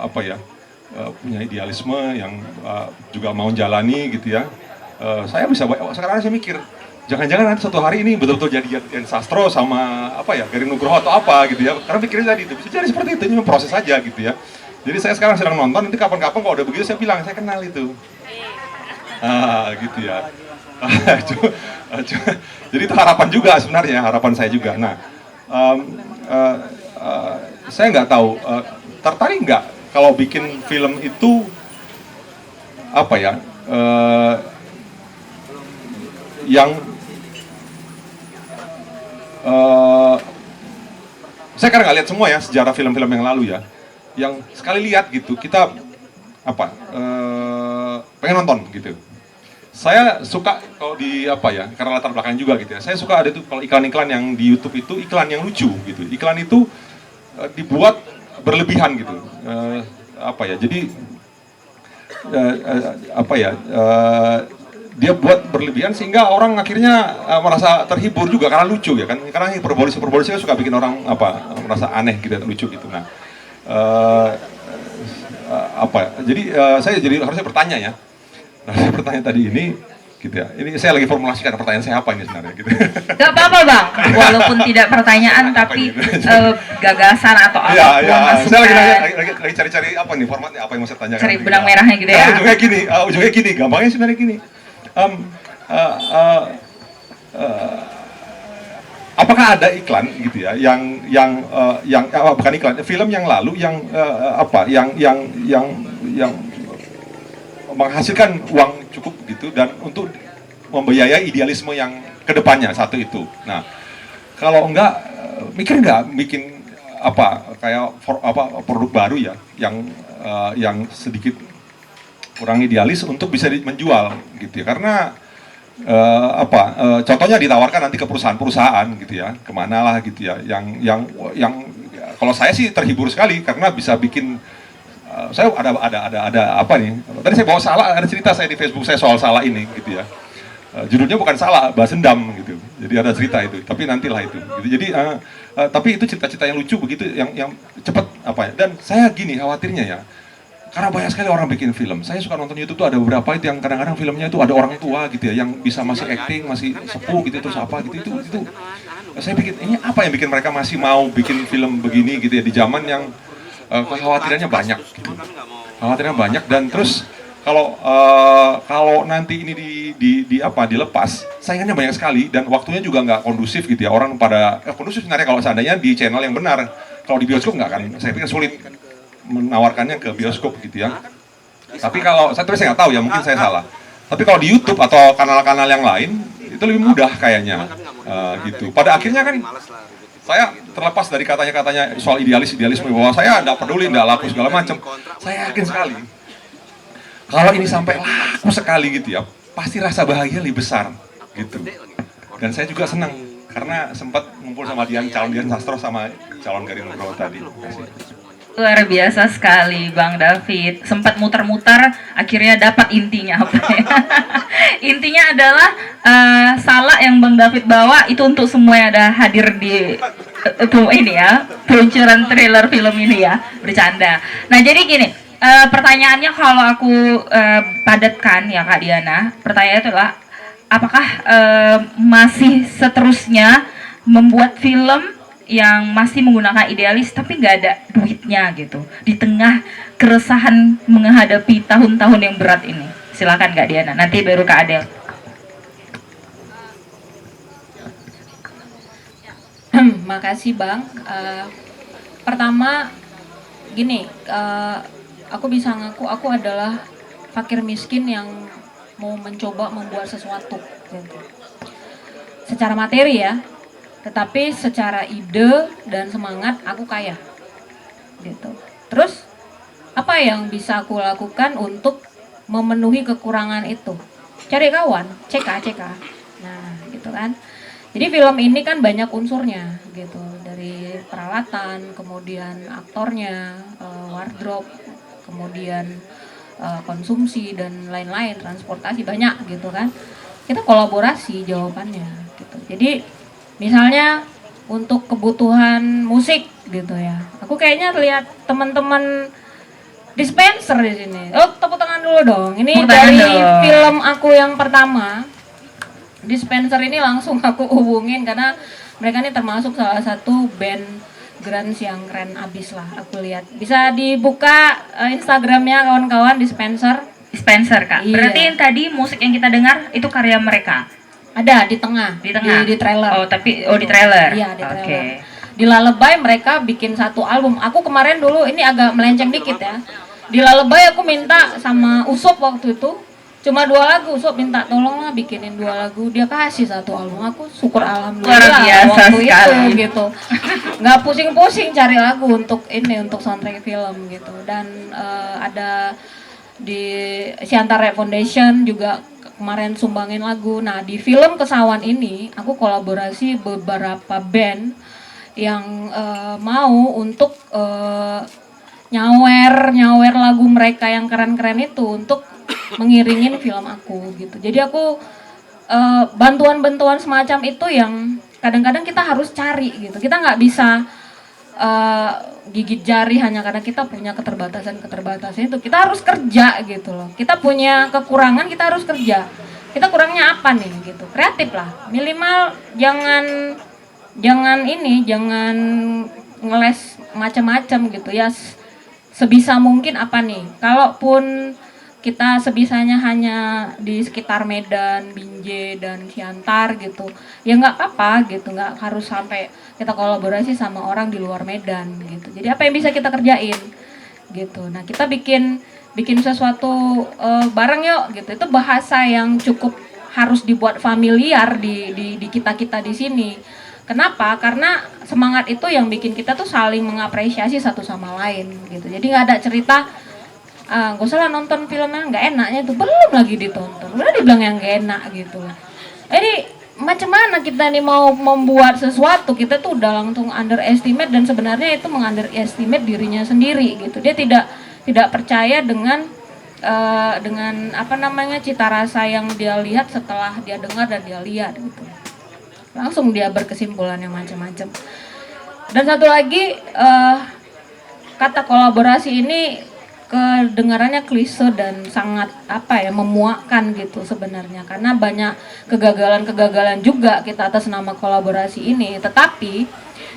apa ya, punya idealisme yang juga mau jalani gitu ya. Saya bisa, sekarang saya mikir, jangan-jangan nanti suatu hari ini betul-betul jadi Dian Sastro sama apa ya, Garin Nugroho atau apa gitu ya. Karena pikirnya tadi itu bisa jadi seperti itu, ini proses aja gitu ya. Jadi saya sekarang sedang nonton, nanti kapan-kapan kalau udah begitu saya bilang, saya kenal itu. Gitu ya. Jadi itu harapan juga sebenarnya, harapan saya juga. Nah, um, uh, saya nggak tahu, tertarik nggak kalau bikin film itu apa ya, yang saya kan nggak lihat semua ya sejarah film-film yang lalu ya, yang sekali lihat gitu kita apa, pengen nonton gitu. Saya suka kalau di apa ya, karena latar belakang juga gitu ya. Saya suka ada tuh kalau iklan-iklan yang di YouTube itu iklan yang lucu gitu. Iklan itu dibuat berlebihan gitu. Apa ya? Jadi apa ya? Dia buat berlebihan sehingga orang akhirnya merasa terhibur juga karena lucu ya kan. Karena hiperbolisnya suka bikin orang apa, merasa aneh gitu, lucu gitu. Nah, apa? Jadi saya jadi harusnya bertanya ya. Nah, saya bertanya tadi ini, gitu ya. Ini saya lagi formulasikan pertanyaan saya apa ini sebenarnya, gitu. Gak apa-apa bang, walaupun tidak pertanyaan tapi gagasan atau apa ya, saya lagi cari-cari apa nih formatnya, apa yang mau saya tanyakan. Cari benang merahnya gitu ya. Ujungnya gini, gampangnya sebenarnya gini. Apakah ada iklan gitu ya, yang bukan iklan, film yang lalu yang apa, yang menghasilkan uang cukup gitu dan untuk membiayai idealisme yang kedepannya, satu itu. Nah, kalau enggak, mikir enggak bikin apa kayak produk baru ya, yang sedikit kurang idealis untuk bisa menjual gitu ya. Karena contohnya ditawarkan nanti ke perusahaan-perusahaan gitu ya, kemana lah gitu ya, yang kalau saya sih terhibur sekali karena bisa bikin. Saya ada apa nih? Tadi saya bawa Salah, ada cerita saya di Facebook saya soal Salah ini, gitu ya. Judulnya bukan Salah, Balas Dendam gitu. Jadi ada cerita itu, tapi nantilah itu. Gitu. Jadi, tapi itu cerita-cerita yang lucu begitu, yang cepat apa ya? Dan saya gini khawatirnya ya, karena banyak sekali orang bikin film. Saya suka nonton YouTube tuh ada beberapa itu yang kadang-kadang filmnya itu ada orang tua gitu ya, yang bisa masih acting, masih sepuh gitu, terus apa gitu itu. Saya pikir ini apa yang bikin mereka masih mau bikin film begini gitu ya di zaman yang kekhawatirannya banyak gitu. Kekhawatirannya banyak dan terus kalau nanti ini dilepas, saingannya banyak sekali dan waktunya juga nggak kondusif gitu ya. Orang pada kondusif sebenarnya kalau seandainya di channel yang benar. Kalau di bioskop nggak kan, saya pikir sulit menawarkannya ke bioskop gitu ya. Tapi kalau saya nggak tahu ya, mungkin saya salah. Tapi kalau di YouTube atau kanal-kanal yang lain itu lebih mudah kayaknya, gitu. Pada akhirnya kan saya terlepas dari katanya soal idealisme bahwa saya tidak peduli, tidak laku segala macam. Saya yakin sekali kalau ini sampai laku sekali gitu ya, pasti rasa bahagia lebih besar gitu. Dan saya juga senang karena sempat ngumpul sama calon Dian Sastro sama calon Garin Nugroho tadi. Luar biasa sekali Bang David, sempat muter-muter akhirnya dapat intinya apa ya? Intinya adalah Salah yang Bang David bawa itu untuk semua yang ada hadir di ini ya, peluncuran trailer film ini ya, bercanda. Nah jadi gini, pertanyaannya kalau aku padatkan ya Kak Diana, pertanyaannya adalah apakah masih seterusnya membuat film yang masih menggunakan idealis tapi nggak ada duitnya gitu di tengah keresahan menghadapi tahun-tahun yang berat ini. Silakan Kak Diana, nanti baru Kak Adel. Makasih Bang. Pertama gini, aku bisa ngaku aku adalah fakir miskin yang mau mencoba membuat sesuatu gitu. Secara materi ya, tetapi secara ide dan semangat aku kaya gitu. Terus apa yang bisa aku lakukan untuk memenuhi kekurangan itu? Cari kawan, CK. Nah gitu kan. Jadi film ini kan banyak unsurnya gitu, dari peralatan, kemudian aktornya, wardrobe, kemudian konsumsi dan lain-lain, transportasi, banyak gitu kan. Kita kolaborasi jawabannya gitu. Jadi misalnya untuk kebutuhan musik gitu ya, aku kayaknya lihat teman-teman Dispenser di sini. Oh, tepuk tangan dulu dong. Ini Tepuk tangan dari dong. film aku yang pertama. Dispenser ini langsung aku hubungin karena mereka ini termasuk salah satu band grunge yang keren abis lah aku lihat. Bisa dibuka Instagramnya kawan-kawan Dispenser. Dispenser Kak. Iya. Berarti yang tadi musik yang kita dengar itu karya mereka. Ada di tengah. Di tengah. Di trailer. Oh, tapi di trailer. Iya, di Oke. trailer. Di Lullaby mereka bikin satu album. Aku kemarin dulu ini agak melenceng dikit ya. Di Lullaby aku minta sama Usop waktu itu cuma 2 lagu. Usop minta tolonglah bikinin 2 lagu. Dia kasih satu album. Aku syukur alhamdulillah Luar biasa waktu sekali. itu gitu. Nggak pusing-pusing cari lagu untuk ini untuk soundtrack film gitu. Dan ada di Siantara Foundation juga kemarin sumbangin lagu. Nah di film Kesawan ini aku kolaborasi beberapa band yang mau untuk nyawer lagu mereka yang keren-keren itu untuk mengiringin film aku gitu. Jadi aku bantuan-bantuan semacam itu yang kadang-kadang kita harus cari gitu. Kita nggak bisa gigit jari hanya karena kita punya keterbatasan itu. Kita harus kerja gitu loh. Kita punya kekurangan, kita harus kerja. Kita kurangnya apa nih gitu. Kreatif lah. Minimal jangan ngeles macam-macam gitu ya. Sebisa mungkin apa nih. Kalaupun kita sebisanya hanya di sekitar Medan, Binjai, dan Siantar gitu, ya nggak apa-apa gitu, nggak harus sampai kita kolaborasi sama orang di luar Medan gitu. Jadi apa yang bisa kita kerjain gitu. Nah kita bikin sesuatu bareng yuk gitu. Itu bahasa yang cukup harus dibuat familiar di kita di sini. Kenapa? Karena semangat itu yang bikin kita tuh saling mengapresiasi satu sama lain gitu. Jadi nggak ada cerita gak usah lah nonton filmnya nggak enaknya itu, belum lagi ditonton udah dibilang yang gak enak gitu. Jadi macam mana kita nih mau membuat sesuatu, kita tuh udah langsung underestimate dan sebenarnya itu mengunderestimate dirinya sendiri gitu. Dia tidak percaya dengan apa namanya cita rasa yang dia lihat setelah dia dengar dan dia lihat gitu. Langsung dia berkesimpulan yang macam-macam. Dan satu lagi kata kolaborasi ini kedengarannya klise dan sangat memuakkan gitu sebenarnya, karena banyak kegagalan juga kita atas nama kolaborasi ini. Tetapi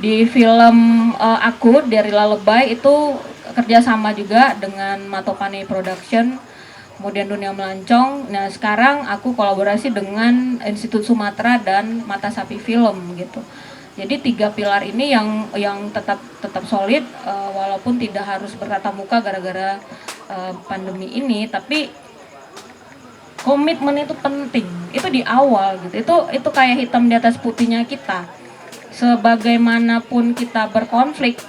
di film aku dari Lullaby itu kerjasama juga dengan Matopane Production, kemudian Dunia Melancong. Nah sekarang aku kolaborasi dengan Institut Sumatera dan Mata Sapi Film gitu. Jadi 3 pilar ini yang tetap solid walaupun tidak harus bertatap muka gara-gara pandemi ini, tapi komitmen itu penting. Itu di awal gitu. Itu kayak hitam di atas putihnya kita. Sebagaimanapun kita berkonflik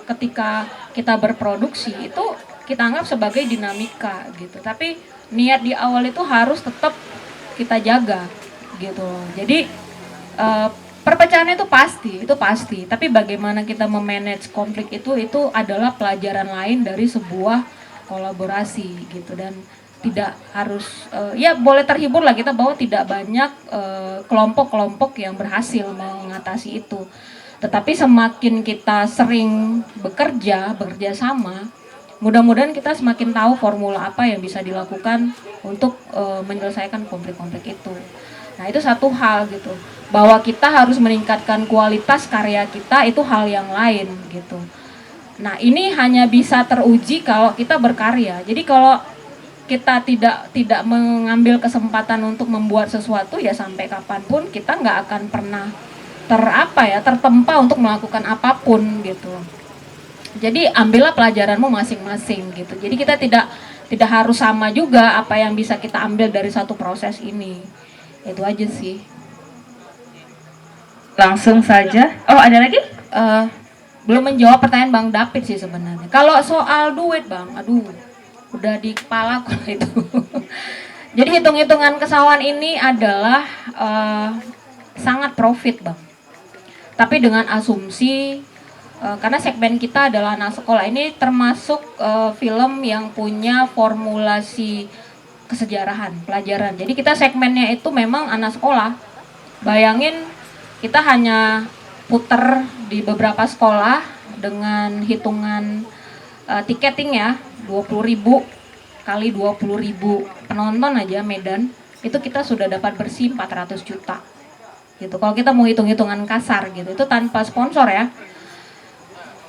ketika kita berproduksi itu kita anggap sebagai dinamika gitu. Tapi niat di awal itu harus tetap kita jaga gitu. Jadi perpecahan itu pasti, tapi bagaimana kita memanage konflik itu adalah pelajaran lain dari sebuah kolaborasi gitu. Dan tidak harus ya boleh terhibur lah kita bahwa tidak banyak kelompok-kelompok yang berhasil mengatasi itu. Tetapi semakin kita sering bekerja sama, mudah-mudahan kita semakin tahu formula apa yang bisa dilakukan untuk menyelesaikan konflik-konflik itu. Nah itu satu hal gitu, bahwa kita harus meningkatkan kualitas karya kita itu hal yang lain gitu. Nah ini hanya bisa teruji kalau kita berkarya. Jadi kalau kita tidak mengambil kesempatan untuk membuat sesuatu, ya sampai kapanpun kita nggak akan pernah tertempa untuk melakukan apapun gitu. Jadi ambillah pelajaranmu masing-masing gitu. Jadi kita tidak harus sama juga apa yang bisa kita ambil dari satu proses ini. Itu aja sih. Langsung saja. Oh ada lagi? Belum menjawab pertanyaan Bang David sih sebenarnya. Kalau soal duit Bang, aduh udah di kepala aku itu. Jadi hitung-hitungan Kesawan ini adalah sangat profit Bang. Tapi dengan asumsi karena segmen kita adalah anak sekolah, ini termasuk film yang punya formulasi kesejarahan, pelajaran. Jadi kita segmennya itu memang anak sekolah. Bayangin kita hanya puter di beberapa sekolah dengan hitungan tiketing ya. 20.000 kali 20.000 penonton aja Medan, itu kita sudah dapat bersih 400 juta. Gitu. Kalau kita mau hitung-hitungan kasar gitu, itu tanpa sponsor ya.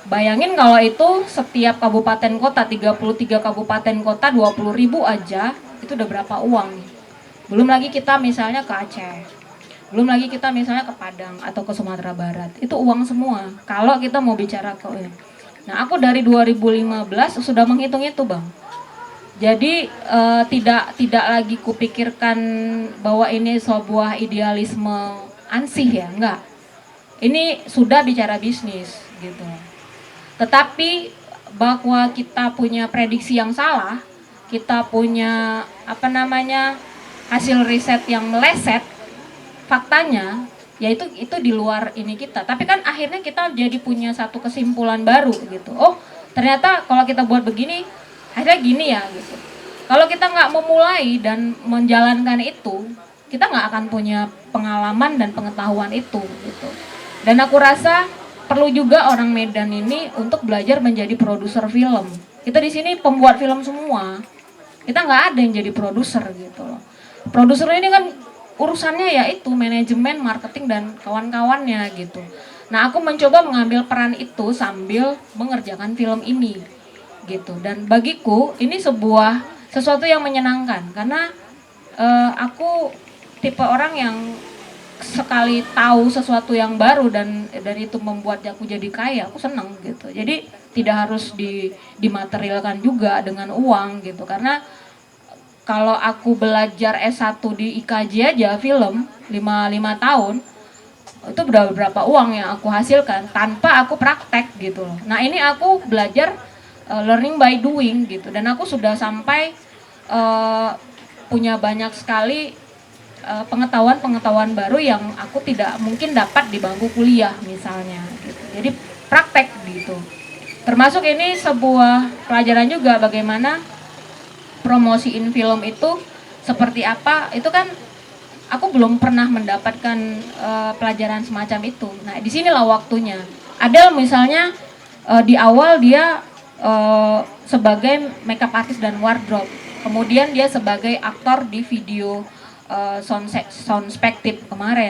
Bayangin kalau itu setiap kabupaten kota, 33 kabupaten kota 20.000 aja, itu udah berapa uang nih. Belum lagi kita misalnya ke Aceh, belum lagi kita misalnya ke Padang atau ke Sumatera Barat, itu uang semua. Kalau kita mau bicara ke Nah, aku dari 2015 sudah menghitung itu, Bang. Jadi tidak lagi kupikirkan bahwa ini sebuah idealisme ansih ya, enggak. Ini sudah bicara bisnis gitu. Tetapi bahwa kita punya prediksi yang salah, kita punya hasil riset yang meleset, faktanya ya itu di luar ini kita. Tapi kan akhirnya kita jadi punya satu kesimpulan baru gitu. Oh, ternyata kalau kita buat begini akhirnya gini ya gitu. Kalau kita nggak memulai dan menjalankan itu, kita nggak akan punya pengalaman dan pengetahuan itu gitu. Dan aku rasa perlu juga orang Medan ini untuk belajar menjadi produser film. Kita di sini pembuat film semua, kita nggak ada yang jadi produser gitu loh. Produser ini kan urusannya ya itu manajemen, marketing dan kawan-kawannya gitu. Nah, aku mencoba mengambil peran itu sambil mengerjakan film ini gitu. Dan bagiku ini sesuatu yang menyenangkan karena aku tipe orang yang sekali tahu sesuatu yang baru dan itu membuat aku jadi kaya, aku seneng gitu. Jadi tidak harus dimaterialkan juga dengan uang gitu, karena kalau aku belajar S1 di IKJ aja film 5 tahun, itu berapa uang yang aku hasilkan tanpa aku praktek gitu loh. Nah, ini aku belajar learning by doing gitu, dan aku sudah sampai punya banyak sekali pengetahuan baru yang aku tidak mungkin dapat di bangku kuliah misalnya gitu. Jadi praktek gitu. Termasuk ini sebuah pelajaran juga bagaimana promosiin film itu seperti apa. Itu kan aku belum pernah mendapatkan pelajaran semacam itu. Nah, disinilah waktunya. Ada misalnya di awal dia sebagai makeup artist dan wardrobe, kemudian dia sebagai aktor di video sound perspective kemarin.